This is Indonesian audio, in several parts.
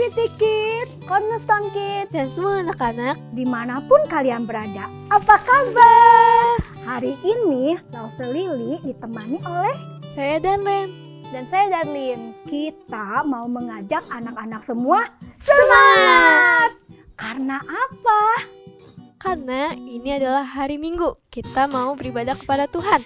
City Kids, Cornerstone Kids, dan semua anak-anak dimanapun kalian berada. Apa kabar? Hari ini Lause Lili ditemani oleh saya Darlene dan saya Darlin. Kita mau mengajak anak-anak semua semangat! Karena apa? Karena ini adalah hari Minggu, kita mau beribadah kepada Tuhan.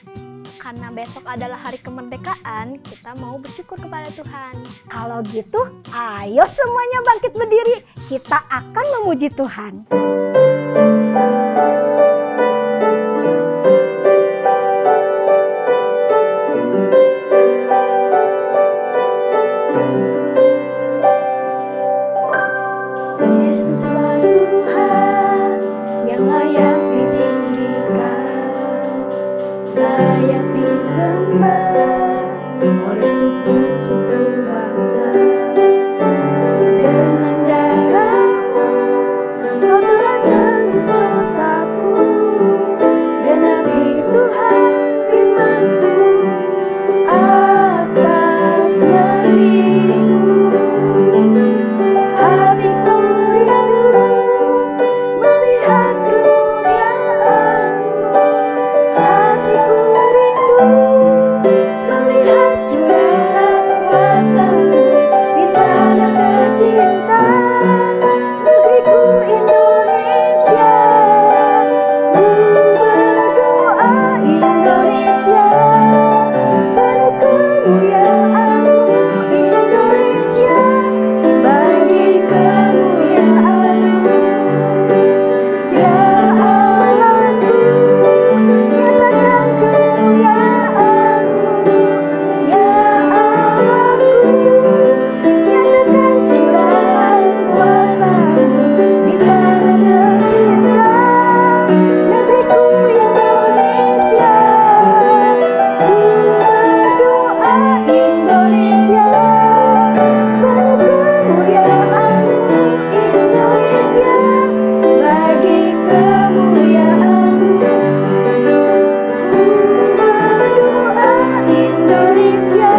Karena besok adalah hari kemerdekaan, kita mau bersyukur kepada Tuhan. Kalau gitu, ayo semuanya bangkit berdiri. Kita akan memuji Tuhan. Yesuslah Tuhan yang layak ditinggikan, layak disembah oleh suku-suku bangsa. Dengan darah-Mu Kau telah tebus dosaku, genapi Tuhan firman-Mu atas negeriku. Hatiku rindu melihat kemuliaan-Mu, hatiku rindu melihat curahan kuasa-Mu di tanah tercinta, negeriku Indonesia. Ku berdoa Indonesia, penuh kemuliaan-Mu Indonesia, bagi kemuliaan-Mu. Ya Allahku, nyatakan kemuliaan-Mu. Ya Allahku, nyatakan curahan kuasa-Mu di tanah tercinta, negeriku Indonesia. Ku berdoa Indonesia, penuh kemuliaan-Mu Indonesia, bagi kemuliaan-Mu. Ku berdoa Indonesia,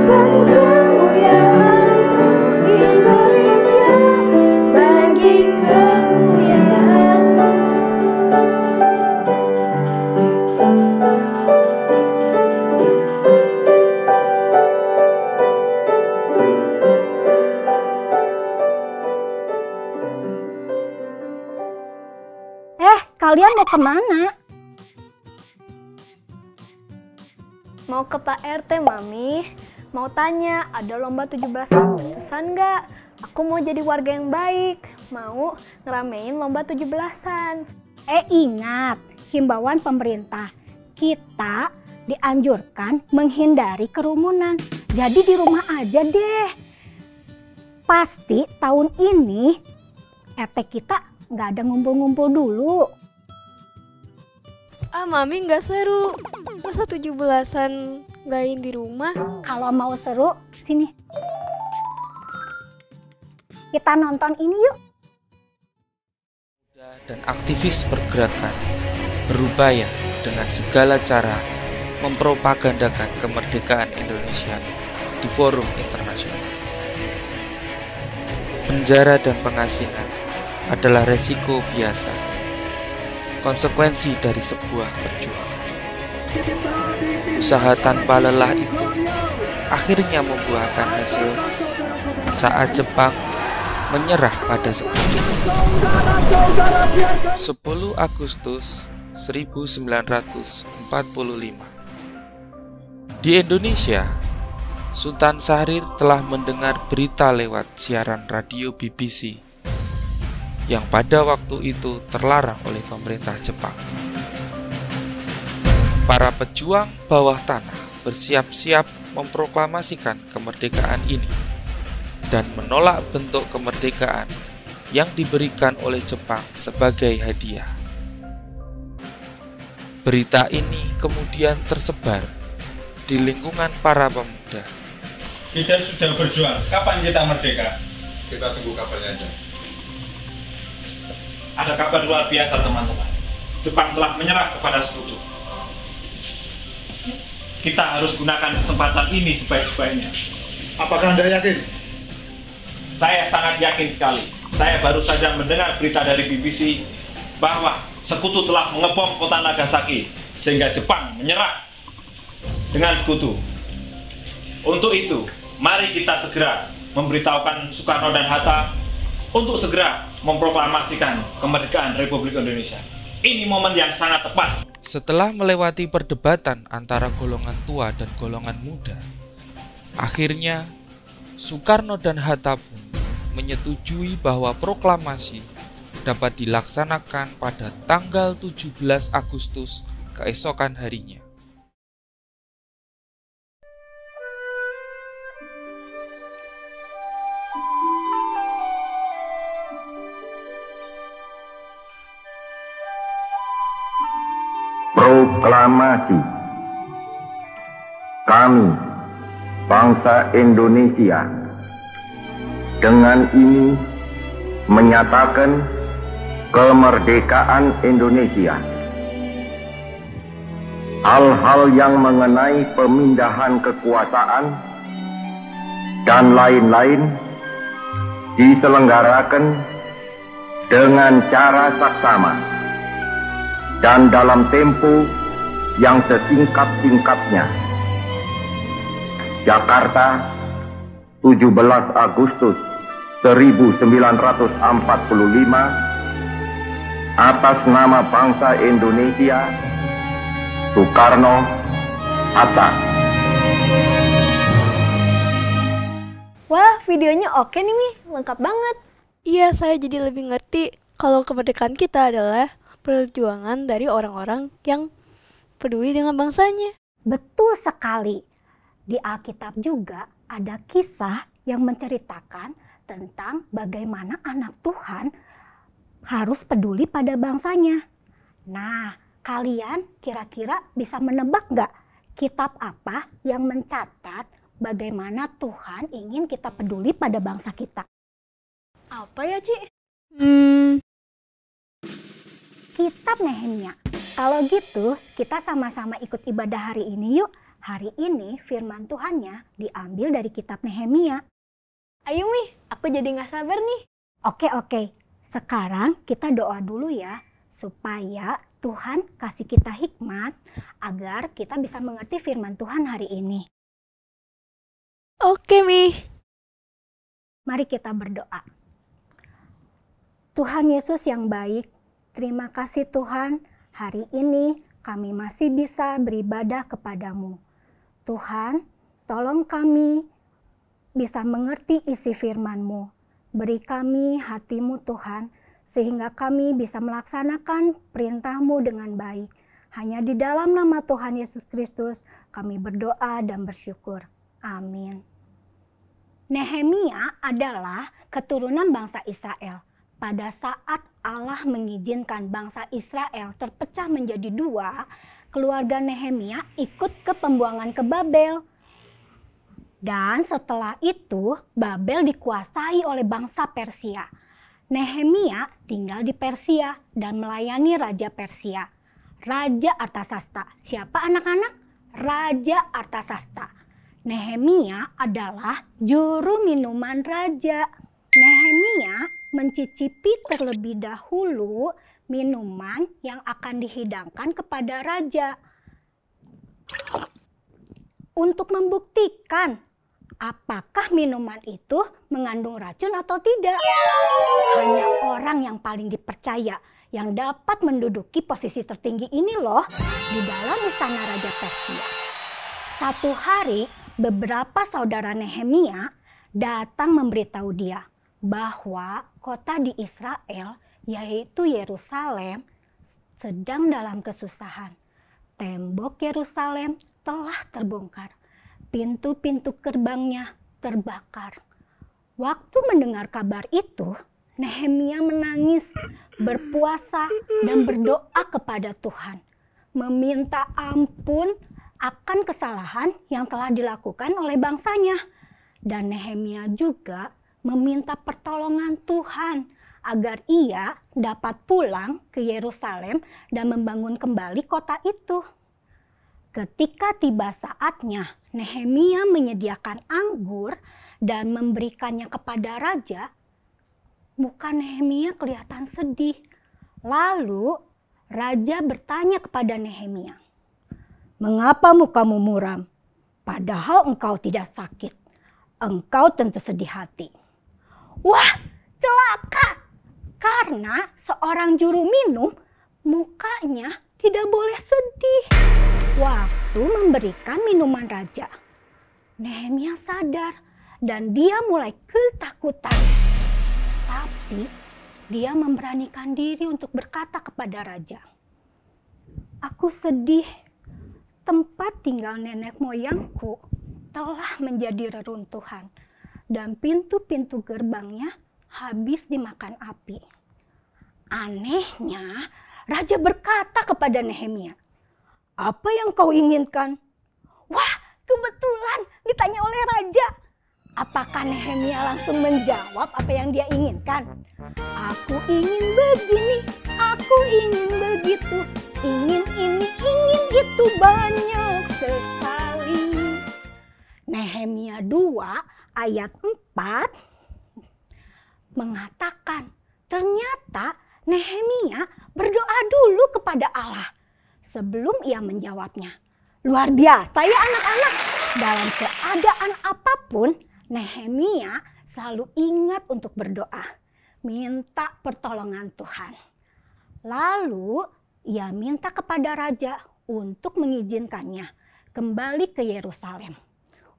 penuh kemuliaan-Mu Indonesia, bagi kemuliaan-Mu. Kalian mau kemana? Mau ke Pak RT, Mami. Mau tanya, ada lomba 17 Agustusan nggak? Aku mau jadi warga yang baik. Mau ngeramein lomba 17-an. Ingat, himbauan pemerintah. Kita dianjurkan menghindari kerumunan. Jadi di rumah aja deh. Pasti tahun ini RT kita nggak ada ngumpul-ngumpul dulu. Mami nggak seru. Masa 17-an nggain di rumah? Kalau mau seru, sini. Kita nonton ini yuk. Dan aktivis pergerakan berupaya dengan segala cara mempropagandakan kemerdekaan Indonesia di forum internasional. Penjara dan pengasingan adalah resiko biasa, konsekuensi dari sebuah perjuangan. Usaha tanpa lelah itu akhirnya membuahkan hasil saat Jepang menyerah pada sekutu. 10 Agustus 1945. Di Indonesia, Sultan Syahrir telah mendengar berita lewat siaran radio BBC yang pada waktu itu terlarang oleh pemerintah Jepang. Para pejuang bawah tanah bersiap-siap memproklamasikan kemerdekaan ini dan menolak bentuk kemerdekaan yang diberikan oleh Jepang sebagai hadiah. Berita ini kemudian tersebar di lingkungan para pemuda. Kita sudah berjuang, kapan kita merdeka? Kita tunggu kabarnya aja. Ada kabar luar biasa, teman-teman. Jepang telah menyerah kepada sekutu. Kita harus gunakan kesempatan ini sebaik-baiknya. Apakah Anda yakin? Saya sangat yakin sekali. Saya baru saja mendengar berita dari BBC bahwa sekutu telah mengebom kota Nagasaki sehingga Jepang menyerah dengan sekutu. Untuk itu, mari kita segera memberitahukan Soekarno dan Hatta untuk segera memproklamasikan kemerdekaan Republik Indonesia. Ini momen yang sangat tepat. Setelah melewati perdebatan antara golongan tua dan golongan muda, akhirnya Soekarno dan Hatta pun menyetujui bahwa proklamasi dapat dilaksanakan pada tanggal 17 Agustus keesokan harinya. Proklamasi. Kami, bangsa Indonesia, dengan ini menyatakan kemerdekaan Indonesia. Hal-hal yang mengenai pemindahan kekuasaan dan lain-lain diselenggarakan dengan cara saksama dan dalam tempo yang sesingkat-singkatnya. Jakarta, 17 Agustus 1945, atas nama bangsa Indonesia, Soekarno, Hatta. Wah, videonya oke nih, Mi. Lengkap banget. Iya, saya jadi lebih ngerti kalau kemerdekaan kita adalah perjuangan dari orang-orang yang peduli dengan bangsanya. Betul sekali. Di Alkitab juga ada kisah yang menceritakan tentang bagaimana anak Tuhan harus peduli pada bangsanya. Nah, kalian kira-kira bisa menebak nggak kitab apa yang mencatat bagaimana Tuhan ingin kita peduli pada bangsa kita? Apa ya, Ci? Kitab Nehemia. Kalau gitu, kita sama-sama ikut ibadah hari ini yuk. Hari ini firman Tuhannya diambil dari kitab Nehemia. Ayo, Mi. Aku jadi nggak sabar nih. Oke. Sekarang kita doa dulu ya, supaya Tuhan kasih kita hikmat agar kita bisa mengerti firman Tuhan hari ini. Oke, Mi. Mari kita berdoa. Tuhan Yesus yang baik, terima kasih Tuhan, hari ini kami masih bisa beribadah kepadamu. Tuhan, tolong kami bisa mengerti isi firman-Mu. Beri kami hati-Mu Tuhan, sehingga kami bisa melaksanakan perintah-Mu dengan baik. Hanya di dalam nama Tuhan Yesus Kristus kami berdoa dan bersyukur. Amin. Nehemia adalah keturunan bangsa Israel. Pada saat Allah mengizinkan bangsa Israel terpecah menjadi dua, keluarga Nehemia ikut ke pembuangan ke Babel. Dan setelah itu, Babel dikuasai oleh bangsa Persia. Nehemia tinggal di Persia dan melayani Raja Persia, Raja Artasasta. Siapa anak-anak? Raja Artasasta. Nehemia adalah juru minuman raja. Nehemia mencicipi terlebih dahulu minuman yang akan dihidangkan kepada raja. Untuk membuktikan apakah minuman itu mengandung racun atau tidak. Hanya orang yang paling dipercaya yang dapat menduduki posisi tertinggi ini loh di dalam istana Raja Persia. Satu hari beberapa saudara Nehemia datang memberitahu dia bahwa kota di Israel yaitu Yerusalem sedang dalam kesusahan. Tembok Yerusalem telah terbongkar. Pintu-pintu gerbangnya terbakar. Waktu mendengar kabar itu, Nehemia menangis, berpuasa dan berdoa kepada Tuhan, meminta ampun akan kesalahan yang telah dilakukan oleh bangsanya. Dan Nehemia juga meminta pertolongan Tuhan agar ia dapat pulang ke Yerusalem dan membangun kembali kota itu. Ketika tiba saatnya Nehemia menyediakan anggur dan memberikannya kepada raja, muka Nehemia kelihatan sedih. Lalu raja bertanya kepada Nehemia, "Mengapa mukamu muram? Padahal engkau tidak sakit. Engkau tentu sedih hati." Wah, celaka! Karena seorang juru minum mukanya tidak boleh sedih. Waktu memberikan minuman raja, Nehemia sadar dan dia mulai ketakutan. Tapi dia memberanikan diri untuk berkata kepada raja, "Aku sedih. Tempat tinggal nenek moyangku telah menjadi reruntuhan dan pintu-pintu gerbangnya habis dimakan api." Anehnya, raja berkata kepada Nehemia, "Apa yang kau inginkan?" Wah, kebetulan ditanya oleh raja. Apakah Nehemia langsung menjawab apa yang dia inginkan? "Aku ingin begini, aku ingin begitu, ingin ini, ingin itu, banyak sekali." Nehemia 2 ayat 4 mengatakan, ternyata Nehemia berdoa dulu kepada Allah sebelum ia menjawabnya. Luar biasa ya anak-anak. Dalam keadaan apapun, Nehemia selalu ingat untuk berdoa, minta pertolongan Tuhan. Lalu ia minta kepada raja untuk mengizinkannya kembali ke Yerusalem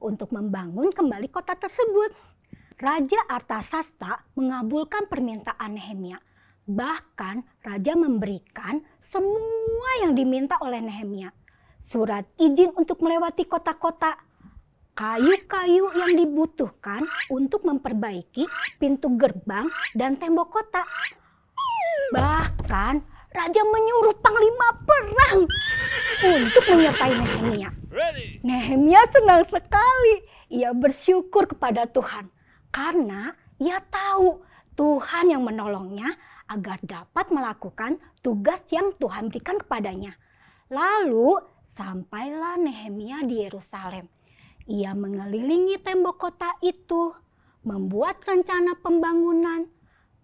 untuk membangun kembali kota tersebut. Raja Artasasta mengabulkan permintaan Nehemia. Bahkan raja memberikan semua yang diminta oleh Nehemia. Surat izin untuk melewati kota-kota, kayu-kayu yang dibutuhkan untuk memperbaiki pintu gerbang dan tembok kota. Bahkan raja menyuruh panglima perang untuk menyertai Nehemia. Nehemia senang sekali. Ia bersyukur kepada Tuhan karena ia tahu Tuhan yang menolongnya agar dapat melakukan tugas yang Tuhan berikan kepadanya. Lalu sampailah Nehemia di Yerusalem. Ia mengelilingi tembok kota itu, membuat rencana pembangunan,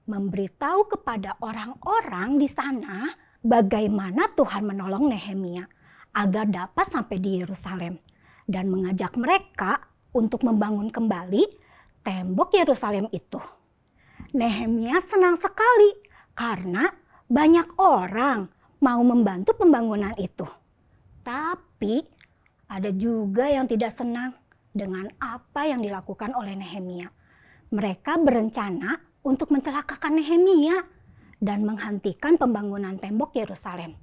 memberitahu kepada orang-orang di sana bagaimana Tuhan menolong Nehemia agar dapat sampai di Yerusalem, dan mengajak mereka untuk membangun kembali tembok Yerusalem itu. Nehemia senang sekali karena banyak orang mau membantu pembangunan itu. Tapi ada juga yang tidak senang dengan apa yang dilakukan oleh Nehemia. Mereka berencana untuk mencelakakan Nehemia dan menghentikan pembangunan tembok Yerusalem.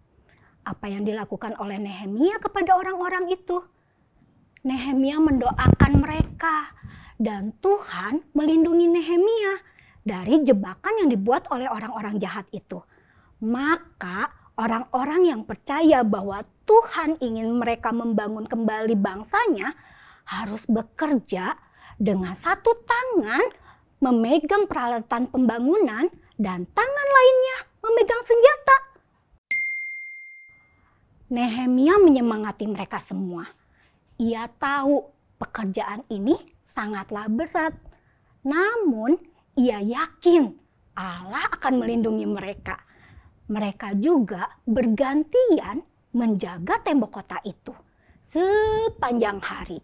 Apa yang dilakukan oleh Nehemia kepada orang-orang itu? Nehemia mendoakan mereka dan Tuhan melindungi Nehemia dari jebakan yang dibuat oleh orang-orang jahat itu. Maka orang-orang yang percaya bahwa Tuhan ingin mereka membangun kembali bangsanya harus bekerja dengan satu tangan memegang peralatan pembangunan dan tangan lainnya memegang senjata. Nehemia menyemangati mereka semua. Ia tahu pekerjaan ini sangatlah berat. Namun ia yakin Allah akan melindungi mereka. Mereka juga bergantian menjaga tembok kota itu sepanjang hari.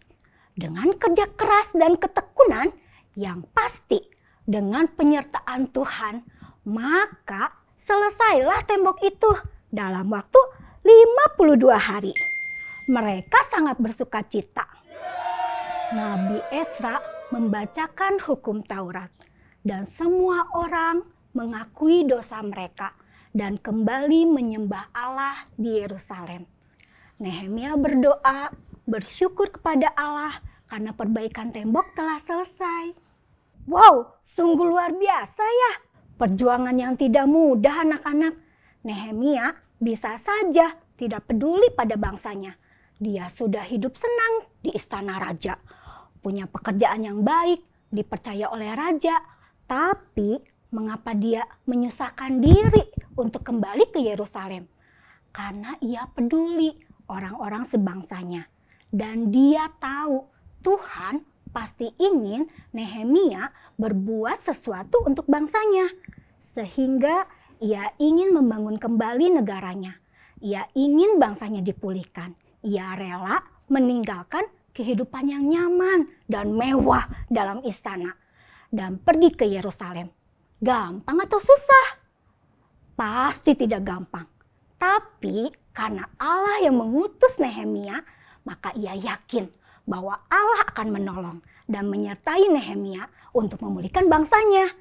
Dengan kerja keras dan ketekunan yang pasti dengan penyertaan Tuhan, maka selesailah tembok itu dalam waktu 52 hari. Mereka sangat bersukacita. Nabi Esra membacakan hukum Taurat dan semua orang mengakui dosa mereka dan kembali menyembah Allah di Yerusalem. Nehemia berdoa, bersyukur kepada Allah karena perbaikan tembok telah selesai. Wow, sungguh luar biasa ya. Perjuangan yang tidak mudah anak-anak. Nehemia bisa saja tidak peduli pada bangsanya. Dia sudah hidup senang di istana raja. Punya pekerjaan yang baik, dipercaya oleh raja. Tapi mengapa dia menyusahkan diri untuk kembali ke Yerusalem? Karena ia peduli orang-orang sebangsanya. Dan dia tahu Tuhan pasti ingin Nehemia berbuat sesuatu untuk bangsanya. Sehingga ia ingin membangun kembali negaranya. Ia ingin bangsanya dipulihkan. Ia rela meninggalkan kehidupan yang nyaman dan mewah dalam istana dan pergi ke Yerusalem. Gampang atau susah? Pasti tidak gampang. Tapi karena Allah yang mengutus Nehemia, maka ia yakin bahwa Allah akan menolong dan menyertai Nehemia untuk memulihkan bangsanya.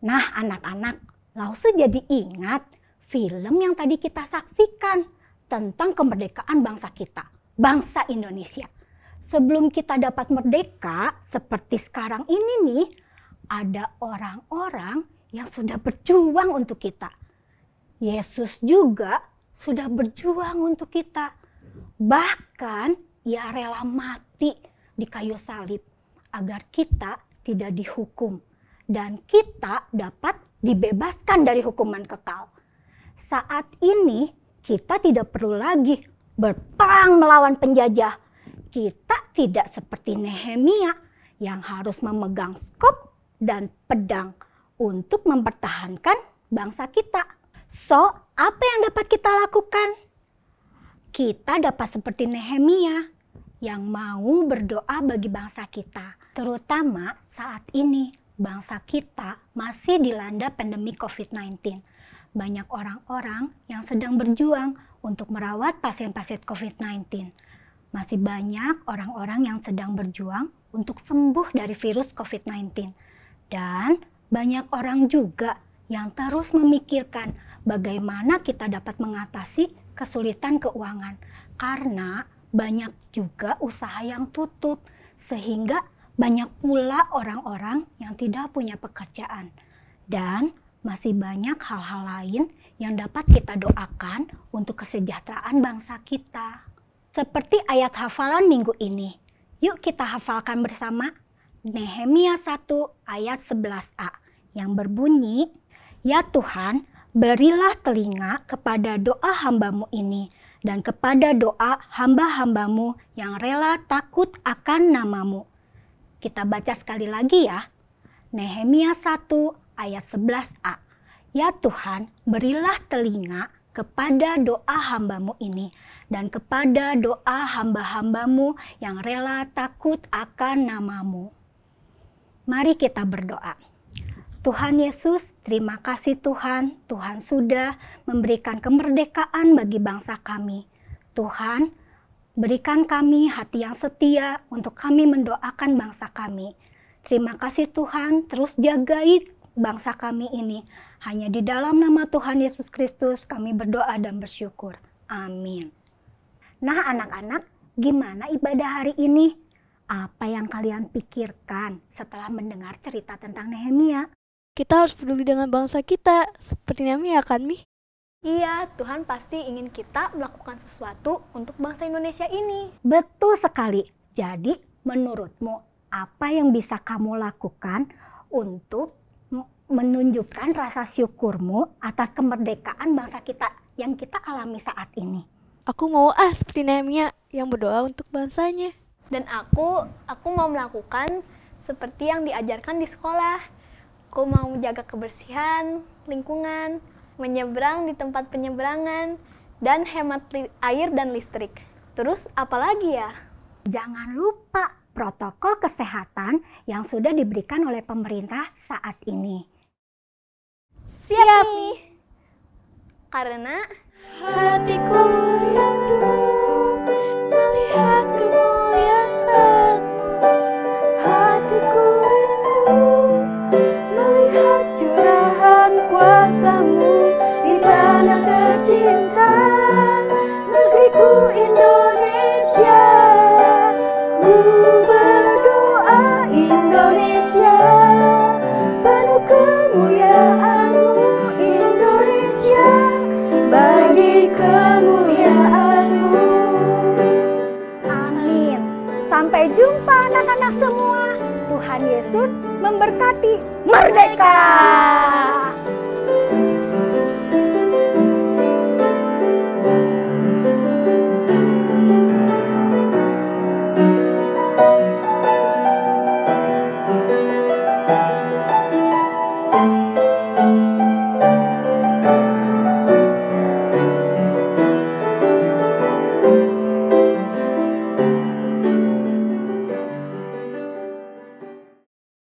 Nah anak-anak, Lause jadi ingat film yang tadi kita saksikan tentang kemerdekaan bangsa kita, bangsa Indonesia. Sebelum kita dapat merdeka seperti sekarang ini nih, ada orang-orang yang sudah berjuang untuk kita. Yesus juga sudah berjuang untuk kita. Bahkan ia rela mati di kayu salib agar kita tidak dihukum dan kita dapat dibebaskan dari hukuman kekal. Saat ini kita tidak perlu lagi berperang melawan penjajah. Kita tidak seperti Nehemia yang harus memegang skop dan pedang untuk mempertahankan bangsa kita. So, apa yang dapat kita lakukan? Kita dapat seperti Nehemia yang mau berdoa bagi bangsa kita. Terutama saat ini bangsa kita masih dilanda pandemi COVID-19. Banyak orang-orang yang sedang berjuang untuk merawat pasien-pasien COVID-19. Masih banyak orang-orang yang sedang berjuang untuk sembuh dari virus COVID-19. Dan banyak orang juga yang terus memikirkan bagaimana kita dapat mengatasi kesulitan keuangan. Karena banyak juga usaha yang tutup, sehingga banyak pula orang-orang yang tidak punya pekerjaan. Dan masih banyak hal-hal lain yang dapat kita doakan untuk kesejahteraan bangsa kita. Seperti ayat hafalan minggu ini. Yuk kita hafalkan bersama Nehemia 1 ayat 11a yang berbunyi, "Ya Tuhan, berilah telinga kepada doa hamba-Mu ini dan kepada doa hamba-hamba-Mu yang rela takut akan nama-Mu." Kita baca sekali lagi ya. Nehemia 1 ayat 11a. "Ya Tuhan, berilah telinga kepada doa hamba-Mu ini dan kepada doa hamba-hamba-Mu yang rela takut akan nama-Mu." Mari kita berdoa. Tuhan Yesus, terima kasih Tuhan. Tuhan sudah memberikan kemerdekaan bagi bangsa kami. Tuhan, berikan kami hati yang setia untuk kami mendoakan bangsa kami. Terima kasih Tuhan, terus jagai bangsa kami ini. Hanya di dalam nama Tuhan Yesus Kristus kami berdoa dan bersyukur. Amin. Nah anak-anak, gimana ibadah hari ini? Apa yang kalian pikirkan setelah mendengar cerita tentang Nehemia? Kita harus peduli dengan bangsa kita, seperti Nehemia kan, Mi? Iya, Tuhan pasti ingin kita melakukan sesuatu untuk bangsa Indonesia ini. Betul sekali. Jadi menurutmu apa yang bisa kamu lakukan untuk menunjukkan rasa syukurmu atas kemerdekaan bangsa kita yang kita alami saat ini? Aku mau seperti Nehemia yang berdoa untuk bangsanya. Dan aku mau melakukan seperti yang diajarkan di sekolah. Aku mau menjaga kebersihan lingkungan, menyeberang di tempat penyeberangan, dan hemat air dan listrik. Terus apa lagi ya? Jangan lupa protokol kesehatan yang sudah diberikan oleh pemerintah saat ini. Siap nih. Karena hatiku rindu melihat kemuliaan-Mu. Hatiku rindu melihat curahan kuasa-Mu di tanah tercinta, negeriku Indonesia. Ku berdoa Indonesia, penuh kemuliaan-Mu Indonesia, bagi kemuliaan-Mu. Amin. Sampai jumpa anak-anak semua. Tuhan Yesus memberkati. Merdeka!